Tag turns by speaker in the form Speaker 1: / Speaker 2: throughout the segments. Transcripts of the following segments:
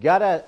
Speaker 1: 11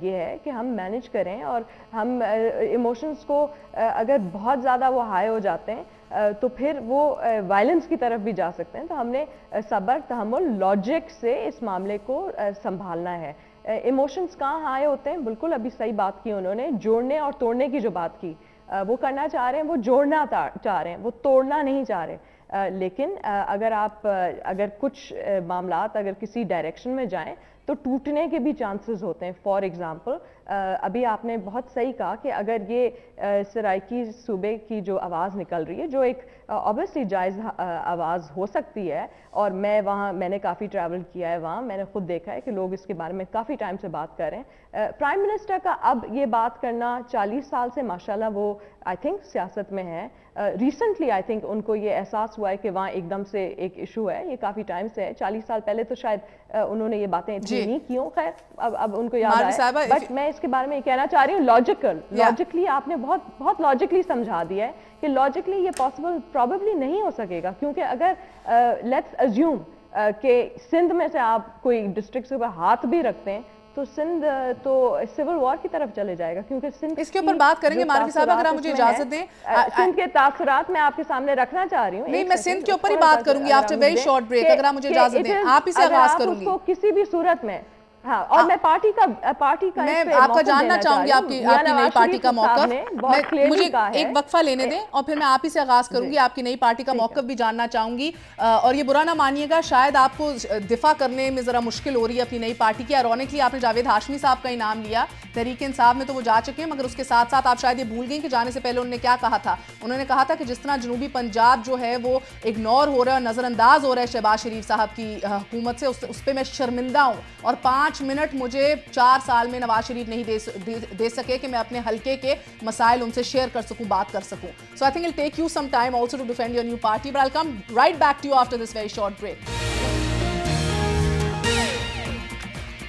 Speaker 2: یہ ہے کہ ہم مینیج کریں اور ہم ایموشنز کو اگر بہت زیادہ وہ ہائی ہو جاتے ہیں تو پھر وہ وائلنس کی طرف بھی جا سکتے ہیں. تو ہم نے صبر تحمل لاجک سے اس معاملے کو سنبھالنا ہے. ایموشنز کہاں ہائی ہوتے ہیں؟ بالکل ابھی صحیح بات کی انہوں نے. جوڑنے اور توڑنے کی جو بات کی وہ کرنا چاہ رہے ہیں, وہ جوڑنا چاہ رہے ہیں, وہ توڑنا نہیں چاہ رہے. لیکن اگر کچھ معاملات اگر کسی ڈائریکشن میں جائیں تو ٹوٹنے کے بھی چانسز ہوتے ہیں. فار ایگزامپل ابھی آپ نے بہت صحیح کہا کہ اگر یہ سرائیکی صوبے کی جو آواز نکل رہی ہے, جو ایک obviously جائز آواز ہو سکتی ہے, اور میں نے کافی ٹریول کیا ہے وہاں, میں نے خود دیکھا ہے کہ لوگ اس کے بارے میں کافی ٹائم سے بات کر رہے ہیں. پرائم منسٹر کا اب یہ بات کرنا 40 سال سے ماشاءاللہ وہ آئی تھنک سیاست میں ہے. ریسنٹلی آئی تھنک ان کو یہ احساس ہوا ہے کہ وہاں ایک دم سے ایک ایشو ہے. یہ کافی ٹائم سے ہے, 40 سال پہلے تو شاید انہوں نے یہ باتیں اتنی نہیں کیوں, خیر اب ان کو یاد آیا. بٹ میں اس کے بارے میں یہ کہنا چاہ رہی ہوں, لاجیکلی آپ نے بہت لاجیکلی سمجھا دیا ہے کہ لاجیکلی یہ پاسبل پروبیبلی نہیں ہو سکے گا. کیونکہ اگر لیٹس ازیوم کہ سندھ میں سے آپ کوئی ڈسٹرکٹ کے اوپر ہاتھ بھی رکھتے ہیں تو سندھ تو سول وار کی طرف چلے جائے گا. کیونکہ سندھ
Speaker 3: اس کے اوپر بات کریں گے ماروی صاحب, اگر آپ مجھے اجازت دیں.
Speaker 2: سندھ کے تاثرات میں آپ کے سامنے رکھنا چاہ رہی ہوں.
Speaker 3: نہیں, میں سندھ کے اوپر ہی بات کروں گی آفٹر ویری شارٹ بریک, اگر آپ مجھے اجازت دیں. آپ ہی سے آغاز کروں گی.
Speaker 2: کسی بھی صورت میں ہاں, اور میں پارٹی کا
Speaker 3: میں آپ کا جاننا چاہوں گی, آپ کی نئی پارٹی کا موقف. مجھے ایک وقفہ لینے دیں اور پھر میں آپ ہی سے آغاز کروں گی. آپ کی نئی پارٹی کا موقف بھی جاننا چاہوں گی. اور یہ برا نہ مانیے گا, شاید آپ کو دفاع کرنے میں ذرا مشکل ہو رہی ہے اپنی نئی پارٹی کی. ایرونیکلی آپ نے جاوید ہاشمی صاحب کا ہی نام لیا. تحریک انصاف میں تو وہ جا چکے ہیں, مگر اس کے ساتھ ساتھ آپ شاید یہ بھول گئیں کہ جانے سے پہلے انہوں نے کیا کہا تھا. انہوں نے کہا تھا کہ جس طرح جنوبی پنجاب جو ہے وہ اگنور ہو رہا ہے اور نظر انداز ہو رہا ہے شہباز شریف صاحب کی حکومت سے, اس پہ میں شرمندہ ہوں. اور 5 منٹ مجھے 4 سال میں نواز شریف نہیں دے سکے کہ میں اپنے حلقے کے مسائل ان سے شیئر کر سکوں, بات کر سکوں. So I think it'll take you some time also to defend your new party, but I'll come right back to you after this very short break.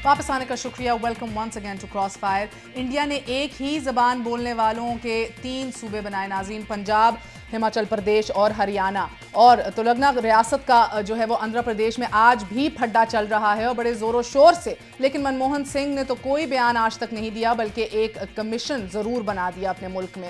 Speaker 3: واپس آنے کا شکریہ. Welcome once again to cross fire. India نے ایک ہی زبان بولنے والوں کے 3 صوبے بنائے ناظرین, پنجاب, ہماچل پردیش اور ہریانہ. اور تلنگانہ ریاست کا جو ہے وہ آندھرا پردیش میں آج بھی پھڈا چل رہا ہے اور بڑے زور و شور سے. لیکن منموہن سنگھ نے تو کوئی بیان آج تک نہیں دیا, بلکہ ایک کمیشن ضرور بنا دیا اپنے ملک میں.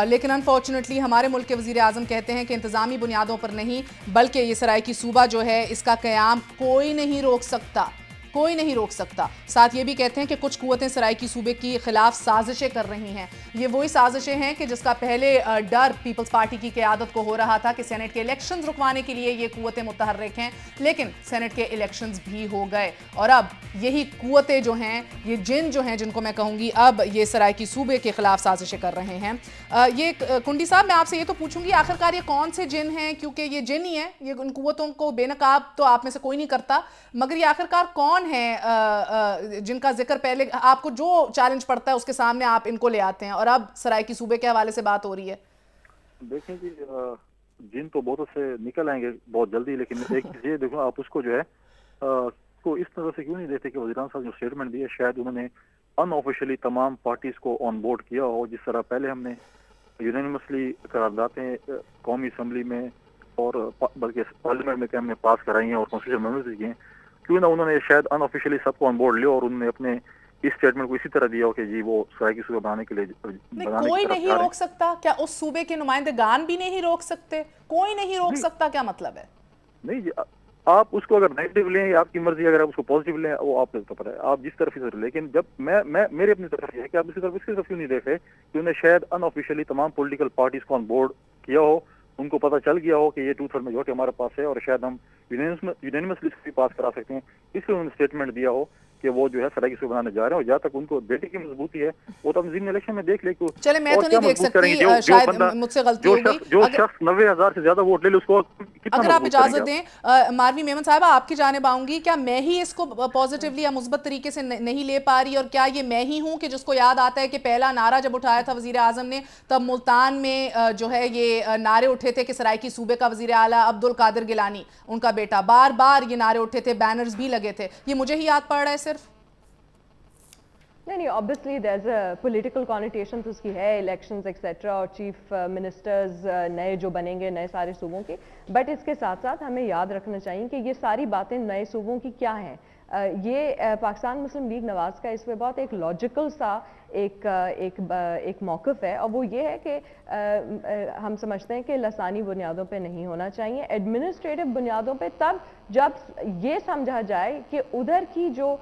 Speaker 3: لیکن انفارچونیٹلی ہمارے ملک کے وزیر اعظم کہتے ہیں کہ انتظامی بنیادوں پر نہیں, بلکہ یہ سرائیکی صوبہ جو ہے اس کا قیام کوئی نہیں روک سکتا, کوئی نہیں روک سکتا. ساتھ یہ بھی کہتے ہیں کہ کچھ قوتیں سرائیکی صوبے کی خلاف سازشیں کر رہی ہیں. یہ وہی سازشیں ہیں کہ جس کا پہلے ڈر پیپلز پارٹی کی قیادت کو ہو رہا تھا کہ سینٹ کے الیکشنز رکوانے کے لیے یہ قوتیں متحرک ہیں, لیکن سینٹ کے الیکشنز بھی ہو گئے اور اب یہی قوتیں جو ہیں, یہ جن جو ہیں, جن کو میں کہوں گی اب یہ سرائیکی صوبے کے خلاف سازشیں کر رہے ہیں. یہ کنڈی صاحب, میں آپ سے یہ تو پوچھوں گی آخرکار یہ کون سے جن ہیں, کیونکہ یہ جن ہی ہیں, یہ ان قوتوں کو بے نقاب تو آپ میں سے کوئی نہیں کرتا, مگر یہ آخرکار کون ہیں جن کا ذکر پہلے آپ کو جو چیلنج پڑتا ہے اس کے سامنے آپ ان کو لے آتے ہیں, اور اب سرائیکی صوبے کے حوالے سے بات ہو رہی ہے؟
Speaker 4: دیکھیں جی, جن تو بہت سے نکل آئیں گے بہت جلدی, لیکن ایک چیز یہ دیکھو, آپ اس کو جو ہے کو اس طرح سے کیوں نہیں دیکھتے کہ وزیران صاحب جو اسٹیٹمنٹ دیے, شاید انہوں نے ان آفیشلی تمام پارٹیز کو آن بورڈ کیا ہو. جس طرح پہلے ہم نے یونینیمسلی قراردادیں قومی اسمبلی میں اور بلکہ پارلیمنٹ میں ہم نے پاس کرائی ہیں اور کانسٹیٹیوشن امینڈمنٹس دیے ہیں, کیوں نہ انہوں نے شاید ان آفیشلی سب کو آن بورڈ لیا اور انہوں نے اپنے اس اسٹیٹمنٹ کو اسی طرح دیا ہو کہ جی وہ سرائیکی صوبہ بنانے کے لیے
Speaker 3: کوئی نہیں روک سکتا. کیا اس صوبے کے نمائندگان بھی نہیں روک سکتے؟ کوئی نہیں روک سکتا, کیا مطلب ہے؟
Speaker 4: نہیں جی, آپ اس کو اگر نیگیٹو لیں یا آپ کی مرضی, اگر آپ اس کو پازیٹیو لیں وہ آپ کو پتہ ہے, آپ جس طرف سے. لیکن جب میں میرے اپنی طرف یہ ہے کہ آپ اس کی طرف کیوں نہیں دیکھ رہے کہ انہیں شاید ان آفیشلی تمام پولیٹیکل پارٹیز کو آن بورڈ کیا ہو, ان کو پتہ چل گیا ہو کہ یہ 2/3 میجورٹی ہمارے پاس ہے اور شاید ہم یونینیمسلی بھی پاس کرا سکتے ہیں, اس لیے انہوں نے اسٹیٹمنٹ دیا ہو کہ وہ جو ہے سرائیکی صوبہ بنانے جا رہے ہیں. اور جہاں تک ان کو بیٹے کی مضبوطی ہے وہ تو ہم ضمن الیکشن میں دیکھ لیں.
Speaker 3: چلے میں تو نہیں دیکھ سکتی, شاید مجھ سے غلطی ہوگی.
Speaker 4: جو شخص 90,000 سے زیادہ ووٹ لے لے اس کو
Speaker 3: اگر آپ اجازت دیں, ماروی میمن صاحبہ آپ کی جانب آؤں گی. کیا میں ہی اس کو پازیٹیولی یا مثبت طریقے سے نہیں لے پا رہی, اور کیا یہ میں ہی ہوں کہ جس کو یاد آتا ہے کہ پہلا نعرہ جب اٹھایا تھا وزیر اعظم نے تب ملتان میں جو ہے یہ نعرے اٹھے تھے کہ سرائیکی صوبے کا وزیر اعلیٰ عبد القادر گیلانی, ان کا بیٹا, بار بار یہ نعرے اٹھے تھے, بینرز بھی لگے تھے. یہ مجھے ہی یاد پڑ رہا ہے صرف؟
Speaker 2: نہیں, obviously there's a political connotation تو اس کی ہے, elections etc اور چیف منسٹرز نئے جو بنیں گے نئے سارے صوبوں کے. بٹ اس کے ساتھ ساتھ ہمیں یاد رکھنا چاہیے کہ یہ ساری باتیں نئے صوبوں کی کیا ہیں. یہ پاکستان مسلم لیگ نواز کا اس میں بہت ایک لاجیکل سا ایک موقف ہے، اور وہ یہ ہے کہ ہم سمجھتے ہیں کہ لسانی بنیادوں پہ نہیں ہونا چاہیے، ایڈمنسٹریٹو بنیادوں پہ، تب جب یہ سمجھا جائے کہ ادھر کی جو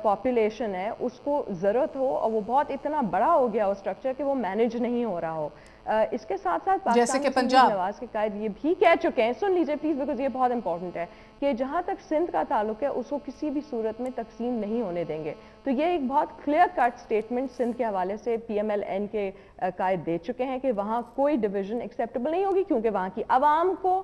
Speaker 2: پاپولیشن ہے اس کو ضرورت ہو اور وہ بہت اتنا بڑا ہو گیا ہو اسٹرکچر کہ وہ مینیج نہیں ہو رہا ہو۔ اس کے ساتھ ساتھ
Speaker 3: جیسے کہ
Speaker 2: پاکستان مسلم لیگ نواز کے قائد یہ بھی کہہ چکے ہیں، سن لیجئے پلیز بیکاز یہ بہت امپورٹنٹ ہے، کہ جہاں تک سندھ کا تعلق ہے اس کو کسی بھی صورت میں تقسیم نہیں ہونے دیں گے۔ تو یہ ایک بہت کلیئر کٹ سٹیٹمنٹ سندھ کے حوالے سے پی ایم ایل این کے قائد دے چکے ہیں کہ وہاں کوئی ڈویژن ایکسیپٹیبل نہیں ہوگی، کیونکہ وہاں کی عوام کو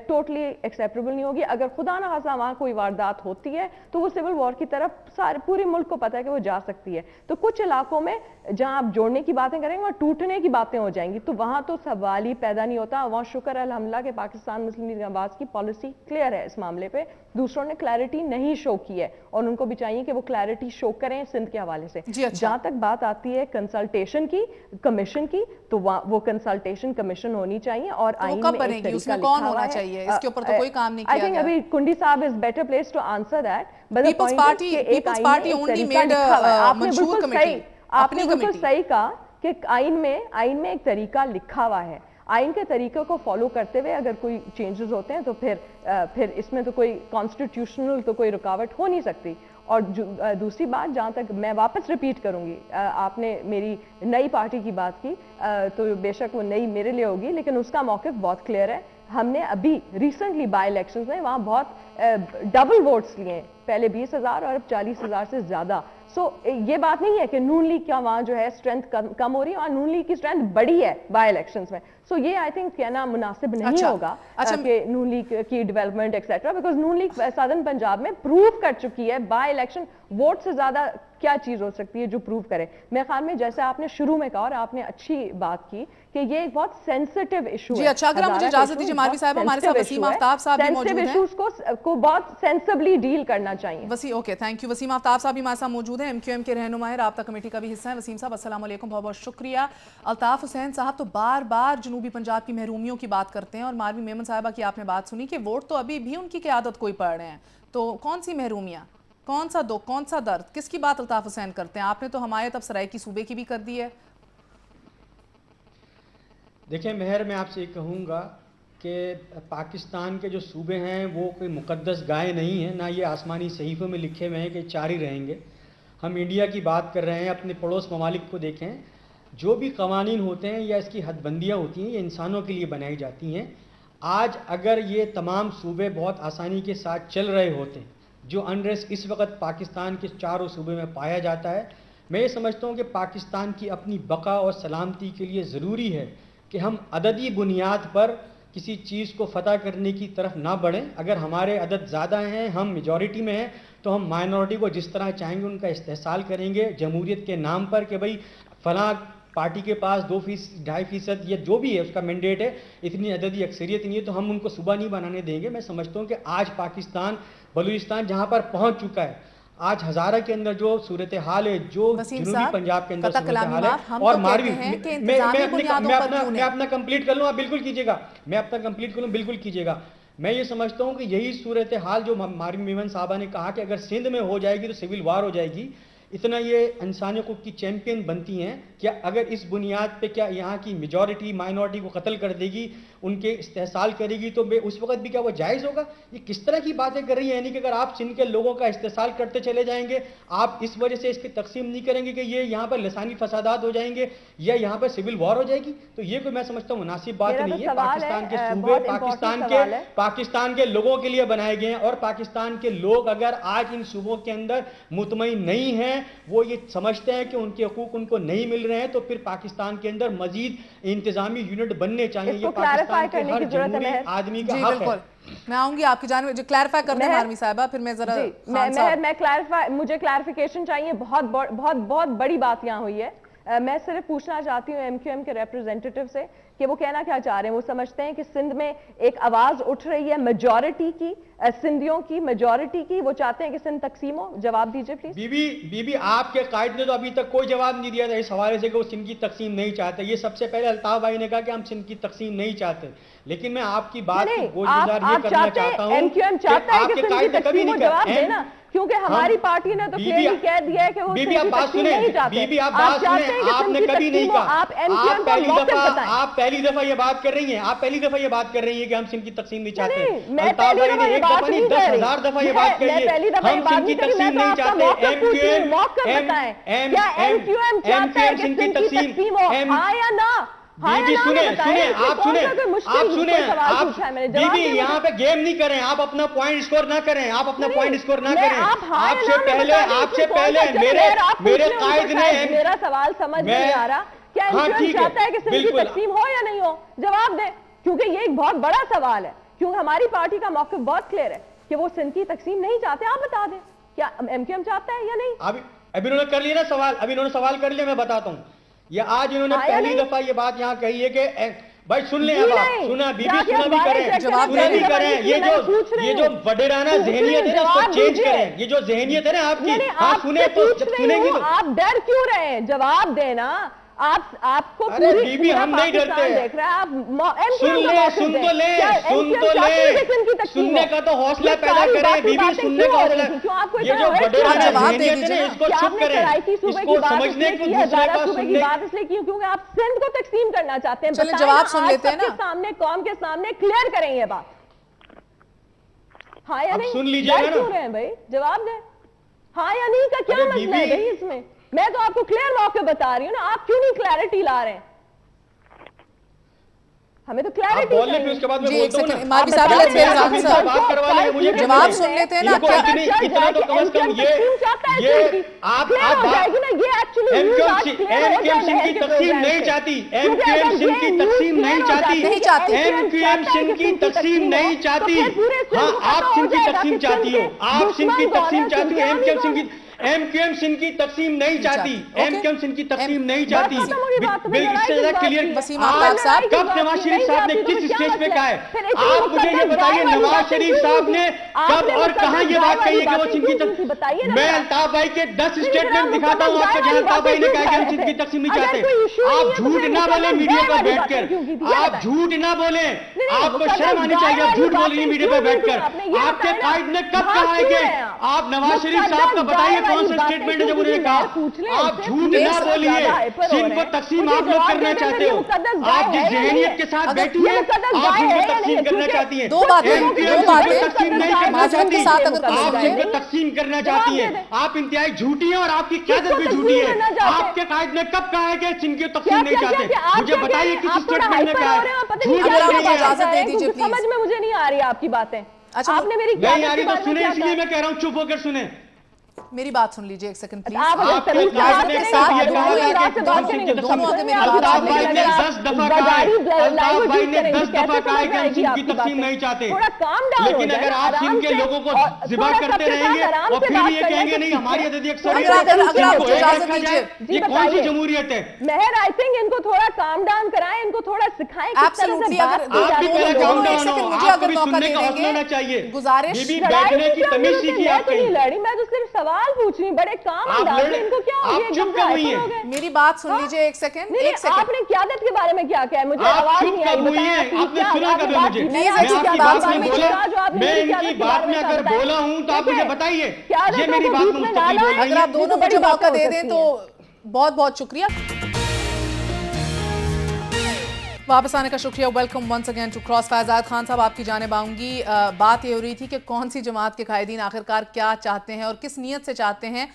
Speaker 2: ٹوٹلی ایکسیپٹیبل نہیں ہوگی۔ اگر خدا نہ خواستہ وہاں کوئی واردات ہوتی ہے تو وہ سول وار کی طرف سارے پورے ملک کو پتہ ہے کہ وہ جا سکتی ہے۔ تو کچھ علاقوں میں جہاں آپ جوڑنے کی باتیں کریں گے وہاں ٹوٹنے کی باتیں ہو جائیں گی، تو وہاں تو سوال ہی پیدا نہیں ہوتا۔ وہاں شکر الحمدللہ کہ پاکستان مسلم لیگ نواز کی پالیسی کلیئر ہے اس معاملے پہ، دوسروں نے کلیئرٹی نہیں شو کی ہے اور ان کو بھی چاہیے کہ وہ کلیئرٹی شو کریں سندھ کے حوالے سے۔ جہاں تک بات آتی ہے کنسلٹیشن کی، کمیشن کی، تو وہ کنسلٹیشن کمیشن ہونی چاہیے اور آئین میں ایک طریقہ لکھا ہوا ہے۔
Speaker 3: چاہیے اس کے اوپر تو کوئی کام نہیں کیا
Speaker 2: گیا۔ I think ابھی کنڈی صاحب is better placed to answer that.
Speaker 3: Peoples Party only made منشور کمیٹی۔
Speaker 2: آپ نے بالکل صحیح کہا کہ آئین میں ایک طریقہ لکھا ہوا ہے، آئین کے طریقے کو فالو کرتے ہوئے اگر کوئی چینجز ہوتے ہیں تو پھر اس میں تو کوئی کانسٹیٹیوشنل تو کوئی رکاوٹ ہو نہیں سکتی۔ اور دوسری بات جہاں تک میں واپس ریپیٹ کروں گی، آپ نے میری نئی پارٹی کی بات کی تو بے شک وہ نئی میرے لیے ہوگی، لیکن اس کا موقف بہت کلیئر ہے۔ ہم نے ابھی ریسنٹلی بائی الیکشنز میں وہاں بہت ڈبل ووٹس لیے ہیں، پہلے 20,000 اور اب 40,000 سے زیادہ۔ سو یہ بات نہیں ہے کہ نون لیگ کا وہاں جو ہے اسٹرینتھ کم ہو رہی ہے، اور نون لیگ کی اسٹرینتھ بڑی ہے بائی الیکشنز میں۔ سو یہ آئی تھنک کہنا مناسب نہیں ہوگا کہ نون لیگ کی development etcetera, because Noon League southern Punjab میں پروو کر چکی ہے بائی الیکشن ووٹ سے زیادہ کیا چیز ہو سکتی ہے جو پروو کرے۔ میرے خیال میں جیسے آپ نے شروع میں کہا اور آپ نے اچھی بات کی کہ یہ ایک بہت سینسٹیو ایشو ہے۔
Speaker 3: جی اچھا، اگر مجھے اجازت دیجیے ماروی صاحب، ہمارے ساتھ وسیم آفتاب صاحب بھی موجود ہیں۔
Speaker 2: سینسٹیو ایشوز کو بہت سینسبلی ڈیل کرنا چاہیے۔
Speaker 3: Okay thank you. Waseem Aftab صاحب بھی ہمارے ساتھ موجود ہیں، MQM کے رہنما ہیں، رابطہ کمیٹی کا بھی حصہ ہیں۔ وسیم صاحب السلام علیکم، بہت بہت شکریہ۔ الطاف حسین صاحب تو بار بار جنوبی پنجاب کی محرومیوں کی بات کرتے ہیں، اور ماروی میمن صاحبہ کی آپ نے بات سنی کہ ووٹ تو ابھی بھی ان کی قیادت کو ہی پڑ رہے ہیں، تو کون سی محرومیاں، کون سا دکھ، کون سا درد، کس کی بات الطاف حسین کرتے ہیں؟ آپ نے تو حمایت اب سرائے کی صوبے کی بھی کر دی ہے۔
Speaker 5: دیکھیں مہر، میں آپ سے یہ کہوں گا کہ پاکستان کے جو صوبے ہیں وہ کوئی مقدس گائے نہیں ہیں، نہ یہ آسمانی صحیفوں میں لکھے ہوئے ہیں کہ 4 ہی رہیں گے۔ ہم انڈیا کی بات کر رہے ہیں، اپنے پڑوس ممالک کو دیکھیں، جو بھی قوانین ہوتے ہیں یا اس کی حد بندیاں ہوتی ہیں یہ انسانوں کے لیے بنائی جاتی ہیں۔ آج اگر یہ تمام صوبے بہت آسانی کے ساتھ چل رہے ہوتے ہیں، جو انریسٹ اس وقت پاکستان کے 4 صوبے میں پایا جاتا ہے، میں یہ سمجھتا ہوں کہ پاکستان کی اپنی بقا اور سلامتی کے لیے ضروری ہے کہ ہم عددی بنیاد پر کسی چیز کو فتح کرنے کی طرف نہ بڑھیں۔ اگر ہمارے عدد زیادہ ہیں، ہم میجورٹی میں ہیں، تو ہم مائنورٹی کو جس طرح چاہیں گے ان کا استحصال کریں گے جمہوریت کے نام پر کہ بھئی فلاں پارٹی کے پاس 2%، 2.5% یا جو بھی ہے اس کا مینڈیٹ ہے، اتنی عددی اکثریت نہیں ہے تو ہم ان کو صوبہ نہیں بنانے دیں گے۔ میں سمجھتا ہوں کہ آج پاکستان بلوچستان جہاں پر پہنچ چکا ہے، آج ہزارہ کے اندر جو صورتحال ہے، جو جنوبی پنجاب کے اندر صورتحال ہے، اور ماروی میں اپنا کمپلیٹ کر لوں، آپ بالکل کیجیے گا، میں اپنا کمپلیٹ کر لوں، بالکل کیجیے گا۔ میں یہ سمجھتا ہوں کہ یہی صورتحال جو ماروی میمن صاحبہ نے کہا کہ اگر سندھ میں ہو جائے گی تو سول وار ہو جائے گی، اتنا یہ انسانی حقوق کی چیمپئن بنتی ہیں، کیا اگر اس بنیاد پہ کیا یہاں کی میجورٹی مائنورٹی کو قتل کر دے گی، ان کے استحصال کرے گی، تو اس وقت بھی کیا وہ جائز ہوگا؟ یہ کس طرح کی باتیں کر رہی ہیں؟ یعنی کہ اگر آپ سندھ کے لوگوں کا استحصال کرتے چلے جائیں گے، آپ اس وجہ سے اس کی تقسیم نہیں کریں گے کہ یہ یہاں پر لسانی فسادات ہو جائیں گے یا یہاں پر سول وار ہو جائے گی، تو یہ کوئی میں سمجھتا ہوں مناسب بات نہیں ہے۔ پاکستان کے صوبے پاکستان کے لوگوں کے لیے بنائے گئے ہیں، اور پاکستان کے لوگ اگر آج ان صوبوں کے اندر مطمئن نہیں ہیں، وہ یہ سمجھتے ہیں کہ ان کے حقوق ان کو نہیں مل رہے ہیں، تو پھر پاکستان کے اندر مزید انتظامی یونٹ بننے چاہیے۔ یہ پاکستان کے ہر جمہوری آدمی کا حق ہے۔
Speaker 3: میں آؤں گی آپ کی جانب، جو کلیریفائی کر دیں ماروی صاحبہ، پھر میں ذرا
Speaker 2: مجھے کلیریفیکیشن چاہیے، بہت بڑی بات یہاں ہوئی ہے۔ میں صرف پوچھنا چاہتی ہوں MQM کے ریپرزینٹیٹیو سے کہ وہ کہنا کیا چاہ رہے ہیں. وہ سمجھتے ہیں کہ سندھ میں ایک آواز اٹھ رہی ہے میجورٹی کی, سندھیوں کی میجورٹی کی, وہ چاہتے ہیں کہ سندھ تقسیم ہو. جواب دیجئے پلیز.
Speaker 5: بی بی آپ کے قائد نے تو ابھی تک کوئی جواب نہیں دیا تھا اس حوالے سے کہ وہ سندھ کی تقسیم نہیں چاہتے. یہ سب سے پہلے الطاف بھائی نے کہا کہ ہم سندھ کی تقسیم نہیں چاہتے, لیکن میں آپ کی بات کی گوشگزار یہ کرنا چاہتا ہوں کہ آپ کے قائد نے کبھی نہیں کہا,
Speaker 2: کیونکہ ہماری پارٹی نے تو کلیئرلی کہہ دیا ہے کہ وہ سندھ کی تقسیم نہیں چاہتے.
Speaker 5: بی آپ بات سنیں, آپ نے کبھی نہیں کہا. آپ پہلی دفعہ یہ بات کر رہی ہیں, آپ پہلی دفعہ یہ بات کر رہی ہیں کہ ہم سندھ کی تقسیم نہیں چاہتے. الطاف بھائی نے ایک دفعہ نہیں 10,000 دفعہ یہ بات کہی ہے ہم سندھ کی تقسیم نہیں چاہتے. ایم کیو ایم سندھ کی تقسیم بی بی سنیں آپ بی بی یہاں پہ گیم نہیں کریں, آپ اپنا پوائنٹ اسکور نہ کریں, آپ اپنا پوائنٹ اسکور نہ کریں. آپ سے پہلے میرے قائد نے
Speaker 2: میرا سوال سمجھ نہیں آ رہا, کیا ایم کیو ایم چاہتا ہے کہ سندھ کی تقسیم ہو یا نہیں ہو؟ جواب دیں, کیونکہ یہ ایک بہت بڑا سوال ہے. کیونکہ ہماری پارٹی کا موقف بہت کلیئر ہے کہ وہ سندھ کی تقسیم نہیں چاہتے. آپ بتا دیں کیا ایم کیو ایم چاہتا ہے یا نہیں.
Speaker 5: ابھی انہوں نے کر لیا نا سوال, ابھی انہوں نے سوال کر لیا, میں بتاتا ہوں. یہ آج انہوں نے پہلی دفعہ یہ بات یہاں کہی ہے کہ بھائی سن لیں, اب آپ سنا بی بی سنا بھی کریں, یہ جو وڈیرانہ ذہنیت ہے نا اس کو چینج کریں. یہ جو ذہنیت ہے نا آپ کی, ہاں سنیں تو سنیں گی تو.
Speaker 2: آپ ڈر کیوں رہے ہیں؟ جواب دینا. آپ کو
Speaker 5: بی بی ہم نہیں ڈرتے,
Speaker 2: دیکھ رہا ہے, آپ
Speaker 5: سن تو لیں, سننے کا تو حوصلہ پیدا کریں. بی بی سننے کا حوصلہ, یہ جو وڈیرانہ ذہنیت ہے نا اس کو چپ کریں, اس کو سمجھنے کو دوسرے کا سننے
Speaker 2: بات اس لیے کیونکہ آپ سندھ کو تقسیم کرنا چاہتے ہیں.
Speaker 3: چلیں جواب سن لیتے ہیں نا,
Speaker 2: سامنے قوم کے سامنے کلیئر کریں یہ بات. ہاں یا نہیں,
Speaker 5: سن لیجیے نا,
Speaker 2: کیوں رہے ہیں بھائی؟ جواب دیں. ہاں یا نہیں کا کیا مسئلہ ہے بھائی اس میں؟ میں تو آپ کو کلیئر موقع بتا رہی ہوں نا, آپ کیوں نہیں کلیئرٹی لا رہے ہیں؟ ہمیں تو کلیئرٹی
Speaker 5: بولنے پہ اس کے بعد میں بولتا ہوں نا,
Speaker 3: مالوی صاحب
Speaker 5: بات کروا لیں مجھے,
Speaker 3: جواب سن لیتے ہیں نا.
Speaker 5: اتنا تو کم از کم یہ آپ ایم کیو ایم سندھ کی تقسیم نہیں چاہتی, ایم کیو ایم سندھ کی تقسیم نہیں چاہتی, ایم کیو ایم سندھ کی تقسیم نہیں چاہتی. ہاں آپ سندھ کی تقسیم چاہتی ہو, آپ سندھ کی تقسیم چاہتی ہو, ایم کیو ایم سندھ کی تقسیم نہیں چاہتی, ایم کیو ایم سندھ کی تقسیم نہیں چاہتی. اس سے زیادہ کلیئر, کب نواز شریف صاحب نے کس اسٹیج پہ کہا ہے؟ آپ مجھے یہ بتائیے, نواز شریف صاحب نے کب اور کہاں یہ بات کہی ہے کہ وہ سندھ کی تقسیم؟ میں الطاف بھائی کے 10 اسٹیٹمنٹ دکھاتا ہوں آپ کو جہاں الطاف بھائی نے کہا کہ ہم سندھ کی تقسیم نہیں چاہتے. آپ جھوٹ نہ بولیں میڈیا پر بیٹھ کر, آپ جھوٹ نہ بولیں, آپ کو شرم آنی چاہیے, آپ جھوٹ بول رہی ہیں میڈیا پر بیٹھ کر. آپ کے قائد نے کب کہا ہے کہ آپ نواز شریف صاحب کا بتائیے کون سا اسٹیٹمنٹ ہے جب انہوں نے کہا آپ جھوٹ نہ بولیے, سندھ کو تقسیم آپ لوگ کرنا چاہتے ہو, آپ جس ذہنیت کے ساتھ بیٹھی ہیں آپ سندھ کو تقسیم کرنا چاہتی ہیں. ایم کیو ایم سندھ کو تقسیم نہیں کرنا چاہتی, آپ سندھ کو تقسیم کرنا چاہتی ہیں. آپ انتہائی جھوٹی ہیں اور آپ کی قیادت بھی جھوٹی ہے. آپ کے قائد نے کب کہا ہے کہ سندھ کی تقسیم نہیں چاہتے؟ مجھے بتائیے کس اسٹیٹمنٹ میں کہا ہے؟ جھوٹ بول رہی ہیں.
Speaker 2: سمجھ میں مجھے نہیں آ رہی آپ کی باتیں.
Speaker 3: آپ
Speaker 2: نے میری
Speaker 5: نہیں آ رہی تو سنیں, اس لیے میں کہہ رہا ہوں چپ ہو کر سنیں.
Speaker 3: میری بات سن لیجئے ایک سیکنڈ پلیز.
Speaker 5: الطاف بھائی نے 10 دفعہ کہا ہے, الطاف بھائی نے 10 دفعہ کہا ہے کہ ہم سندھ کی تقسیم نہیں چاہتے, لیکن اگر آپ سندھ کے لوگوں کو ذبح کرتے رہیں گے اور پھر بھی یہ کہیں گے نہیں ہماری عددی اکثریت ہے, سندھ کو ایک رکھا جائے, یہ کون سی جمہوریت ہے؟
Speaker 2: مہر آئی تھنک ان کو تھوڑا کام ڈاؤن کرائیں, ان کو تھوڑا سکھائیں کس طرح سے بات کی
Speaker 5: آپ بھی پہلے کام ڈاؤن ہو, آپ کو بھی سننے کا حوصلہ ہونا چاہیے. بی بی بیٹھنے کی تمیز سیکھی آپ کہیں.
Speaker 2: میں تو صرف سوال پوچھ رہی, بڑے کام انداز میں ان کو کیا ہو گیا؟
Speaker 3: میری بات سن لیجئے ایک سیکنڈ.
Speaker 2: آپ نے قیادت کے بارے میں کیا کہا ہے؟ مجھے آواز نہیں آئی,
Speaker 5: آپ نے سنا کبھی مجھے؟ میں ان کی بات میں اگر بولا ہوں تو آپ مجھے بتائیے, یہ میری بات میں مستقل بول رہی ہیں.
Speaker 3: اگر آپ دونوں مجھے موقع دے دیں تو بہت بہت شکریہ. واپس آنے کا شکریہ. Welcome once again to cross fire. Zahid Khan صاحب آپ کی جانب آؤں گی. بات یہ ہو رہی تھی کہ کون سی جماعت کے قائدین آخرکار کیا چاہتے ہیں اور کس نیت سے چاہتے ہیں,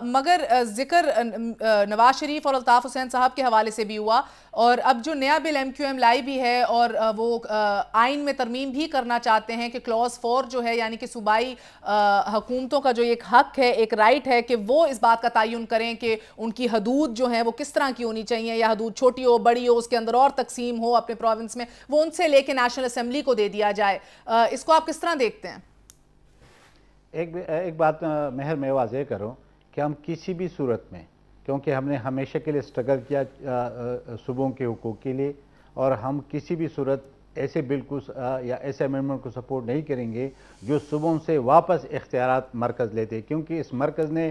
Speaker 3: مگر ذکر نواز شریف اور الطاف حسین صاحب کے حوالے سے بھی ہوا, اور اب جو نیا بل ایم کیو ایم لائی بھی ہے اور وہ آئین میں ترمیم بھی کرنا چاہتے ہیں کہ کلوز 4 جو ہے یعنی کہ صوبائی حکومتوں کا جو ایک حق ہے, ایک رائٹ ہے کہ وہ اس بات کا تعین کریں کہ ان کی حدود جو ہیں وہ کس طرح کی ہونی چاہیے, یا حدود چھوٹی ہو بڑی ہو, اس کے اندر اور تقسیم ہو اپنے پروونس میں, وہ ان سے لے کے نیشنل اسمبلی کو دے دیا جائے. اس کو آپ کس طرح دیکھتے ہیں؟
Speaker 1: ایک بات مہر میں واضح کروں کہ ہم کسی بھی صورت میں, کیونکہ ہم نے ہمیشہ کے لیے سٹرگل کیا صوبوں کے حقوق کے لیے, اور ہم کسی بھی صورت ایسے بل کو یا ایسے امینڈمنٹ کو سپورٹ نہیں کریں گے جو صوبوں سے واپس اختیارات مرکز لیتے، کیونکہ اس مرکز نے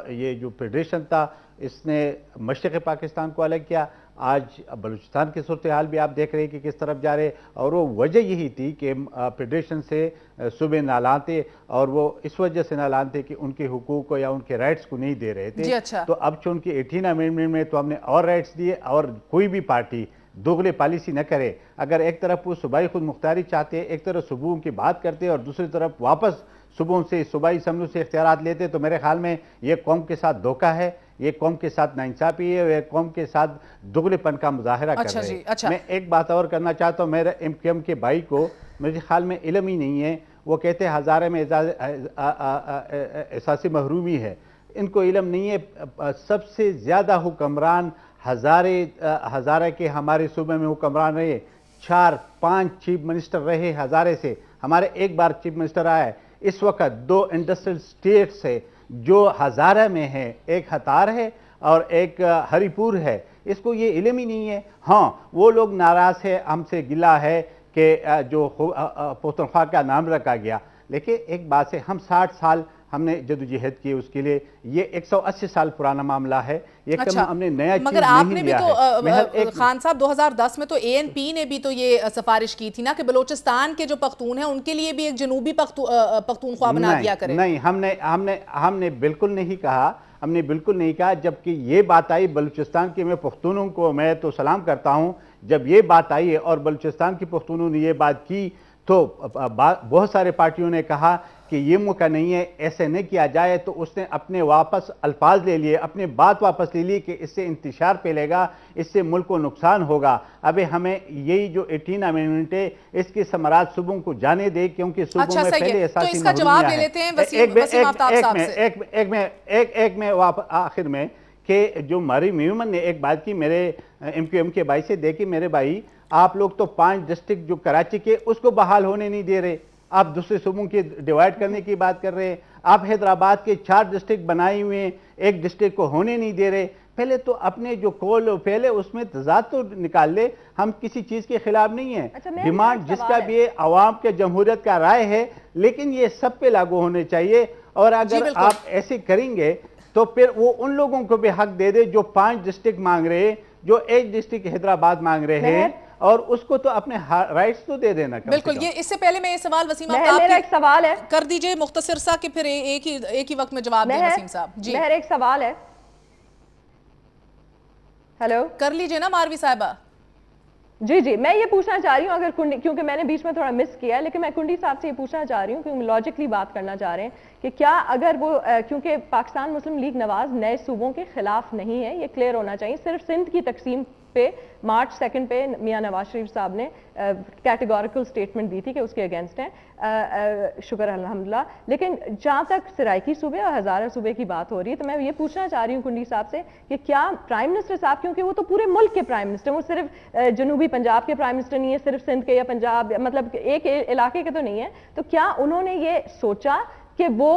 Speaker 1: یہ جو فیڈریشن تھا اس نے مشرق پاکستان کو الگ کیا. آج بلوچستان کی صورتحال بھی آپ دیکھ رہے ہیں کہ کس طرف جا رہے، اور وہ وجہ یہی تھی کہ فیڈریشن سے صوبے نالانتے، اور وہ اس وجہ سے نالانتے کہ ان کے حقوق کو یا ان کے رائٹس کو نہیں دے رہے تھے. تو اب چونکہ 18 امینڈمنٹ میں تو ہم نے اور رائٹس دیے، اور کوئی بھی پارٹی دوغلے پالیسی نہ کرے. اگر ایک طرف وہ صوبائی خود مختاری چاہتے، ایک طرف صوبوں کی بات کرتے اور دوسری طرف واپس صوبوں سے صوبائی اسمبلیوں سے اختیارات لیتے، تو میرے خیال میں یہ قوم کے ساتھ دھوکہ ہے، یہ قوم کے ساتھ ناانصافی ہے، یہ قوم کے ساتھ دگلے پن کا مظاہرہ کر رہے ہیں. میں ایک بات اور کرنا چاہتا ہوں، میرے ایم کیو ایم کے بھائی کو میرے خیال میں علم ہی نہیں ہے. وہ کہتے ہیں ہزارے میں احساسی محرومی ہے، ان کو علم نہیں ہے. سب سے زیادہ حکمران ہزارے کے ہمارے صوبے میں حکمران رہے، 4-5 چیف منسٹر رہے ہزارے سے. ہمارے ایک بار چیف منسٹر آیا ہے. اس وقت 2 انڈسٹریل سٹیٹس ہے جو ہزارہ میں ہے، ایک ہتار ہے اور ایک ہری پور ہے. اس کو یہ علم ہی نہیں ہے. ہاں وہ لوگ ناراض ہے، ہم سے گلہ ہے کہ جو پختونخوا کا نام رکھا گیا، لیکن ایک بات ہے، ہم 60 سال ہم نے جدوجہد کی اس کے لیے. یہ 180 سال پرانا معاملہ ہے، یہ ہم نے نیا چیز نہیں لیا ہے.
Speaker 3: مگر آپ نے بھی تو خان صاحب 2010 میں تو ANP نے بھی تو یہ سفارش کی تھی نا کہ بلوچستان کے جو پختون ہیں ان کے لیے بھی ایک جنوبی پختونخوا بنا دیا کرے.
Speaker 1: نہیں، ہم نے بالکل نہیں کہا، ہم نے بالکل نہیں کہا. جبکہ یہ بات آئی بلوچستان کے، میں پختونوں کو میں تو سلام کرتا ہوں، جب یہ بات آئی اور بلوچستان کی پختونوں نے یہ بات کی تو بہت سارے پارٹیوں نے کہا کہ یہ موقع نہیں ہے، ایسے نہیں کیا جائے. تو اس نے اپنے واپس الفاظ لے لیے، اپنے بات واپس لے لی کہ اس سے انتشار پھیلے گا، اس سے ملک کو نقصان ہوگا. ابھی ہمیں یہی جو 18 امینڈمنٹ ہے اس کے ثمرات صوبوں کو جانے دے، کیونکہ صوبوں میں پہلے احساسی
Speaker 3: تو اس کا جواب لے لیتے ہیں وسیم آفتاب صاحب سے.
Speaker 1: ایک میں آخر میں کہ جو ماری میومن نے ایک بات کی میرے ایم کیو ایم کے بھائی سے، دیکھیں میرے بھائی، آپ لوگ تو 5 ڈسٹرکٹ جو کراچی کے اس کو بحال ہونے نہیں دے رہے، آپ دوسرے صوبوں کے ڈیوائیڈ کرنے کی بات کر رہے ہیں. آپ حیدرآباد کے 4 ڈسٹرکٹ بنائے ہوئے ہیں، ایک ڈسٹرکٹ کو ہونے نہیں دے رہے. پہلے تو اپنے جو قول پہلے اس میں تضاد تو نکال لے. ہم کسی چیز کے خلاف نہیں ہیں، ڈیمانڈ جس کا بھی عوام کے جمہوریت کا رائے ہے، لیکن یہ سب پہ لاگو ہونے چاہیے. اور اگر آپ ایسے کریں گے تو پھر وہ ان لوگوں کو بھی حق دے دے جو 5 ڈسٹرکٹ مانگ رہے ہیں، جو ایک ڈسٹرکٹ حیدرآباد مانگ رہے ہیں، اور اس کو تو اپنے رائٹس تو دے دینا.
Speaker 3: بالکل. یہ اس سے پہلے میں یہ سوال وسیم آفتاب
Speaker 2: میرا ایک سوال ہے،
Speaker 3: کر دیجئے مختصر سا کہ پھر ایک ہی وقت میں جواب دیں وسیم صاحب. جی
Speaker 2: میرا ایک سوال ہے. ہیلو،
Speaker 3: کر لیجئے نا ماروی صاحبہ.
Speaker 2: جی میں یہ پوچھنا چاہ رہی ہوں، اگر کنڈی، کیونکہ میں نے بیچ میں تھوڑا مس کیا ہے، لیکن میں کنڈی صاحب سے یہ پوچھنا چاہ رہی ہوں کیونکہ لاجکلی بات کرنا چاہ رہے ہیں کہ کیا اگر وہ، کیونکہ پاکستان مسلم لیگ نواز نئے صوبوں کے خلاف نہیں ہے، یہ کلیئر ہونا چاہیے. صرف سندھ کی تقسیم پہ مارچ 2 پہ میاں نواز شریف صاحب نے کیٹیگوریکل سٹیٹمنٹ دی تھی کہ اس کے اگینسٹ ہیں، شکر الحمدللہ. لیکن جہاں تک سرائکی صوبے اور ہزارہ صوبے کی بات ہو رہی ہے تو میں یہ پوچھنا چاہ رہی ہوں کنڈی صاحب سے کہ کیا پرائم منسٹر صاحب، کیونکہ وہ تو پورے ملک کے پرائم منسٹر، وہ صرف جنوبی پنجاب کے پرائم منسٹر نہیں ہے، صرف سندھ کے یا پنجاب، مطلب ایک علاقے کے تو نہیں ہے، تو کیا انہوں نے یہ سوچا کہ وہ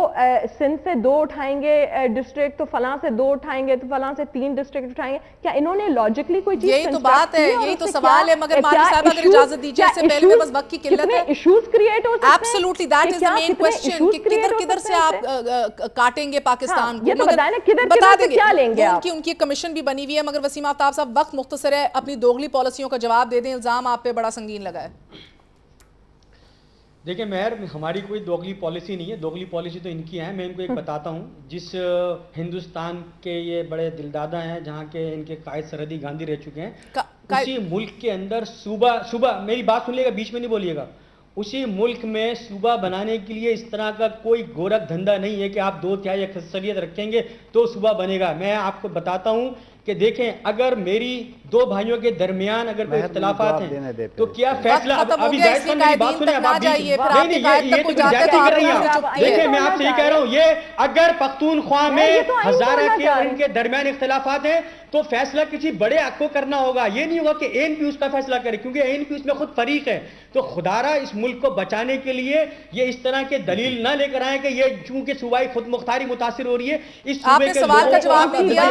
Speaker 2: سندھ سے 2 اٹھائیں گے ڈسٹرکٹ، تو فلاں سے 2 اٹھائیں گے، تو فلاں سے 3 ڈسٹرکٹ اٹھائیں گے؟ کیا انہوں نے لاجکلی کوئی چیز؟
Speaker 3: یہی تو بات ہے، یہی تو سوال ہے. مگر ماروی صاحب اگر اجازت دیجیے، اس سے پہلے میں بس وقت کی قلت ہے.
Speaker 2: ایشوز کریٹ ہو سکتے ہیں.
Speaker 3: Absolutely, that is the main question کہ کدھر سے آپ کاٹیں گے پاکستان کو.
Speaker 2: یہ تو بتائیں نا کدھر سے کیا لیں گے آپ.
Speaker 3: ان کی کمیشن بھی بنی ہوئی ہے. مگر وسیم آفتاب صاحب وقت مختصر ہے، اپنی دوغلی پالیسیوں کا جواب دے دیں. الزام آپ پہ بڑا سنگین لگا ہے.
Speaker 5: دیکھیں مہر، ہماری کوئی دوغلی پالیسی نہیں ہے، دوغلی پالیسی تو ان کی ہے. میں ان کو ایک بتاتا ہوں، جس ہندوستان کے یہ بڑے دلدادہ ہیں جہاں کے ان کے قائد سرحدی گاندھی رہ چکے ہیں، اسی ملک کے اندر صوبہ میری بات سنیے گا، بیچ میں نہیں بولیے گا، اسی ملک میں صوبہ بنانے کے لیے اس طرح کا کوئی گورکھ دھندا نہیں ہے کہ آپ 2/3 اکثریت رکھیں گے تو صوبہ بنے گا. میں آپ کو بتاتا ہوں کہ دیکھیں، اگر میری 2 بھائیوں کے درمیان اگر کوئی اختلافات ہیں تو کیا فیصلہ ابھی بات سنیں، دیکھیں میں آپ سے یہ کہہ رہا ہوں، یہ اگر پختونخوا میں ہزارہ کے اور ان کے درمیان اختلافات ہیں تو فیصلہ کسی بڑے حق کو کرنا ہوگا. یہ نہیں ہوگا کہ ANP اس کا فیصلہ کرے، کیونکہ ANP اس میں خود فریق ہے. تو خدارہ اس ملک کو بچانے کے لیے یہ اس طرح کے دلیل نہ لے کر آئیں کہ یہ چونکہ صوبائی خود مختاری متاثر ہو رہی ہے، اس صوبے کے
Speaker 3: سوال کا جواب نہیں دیا.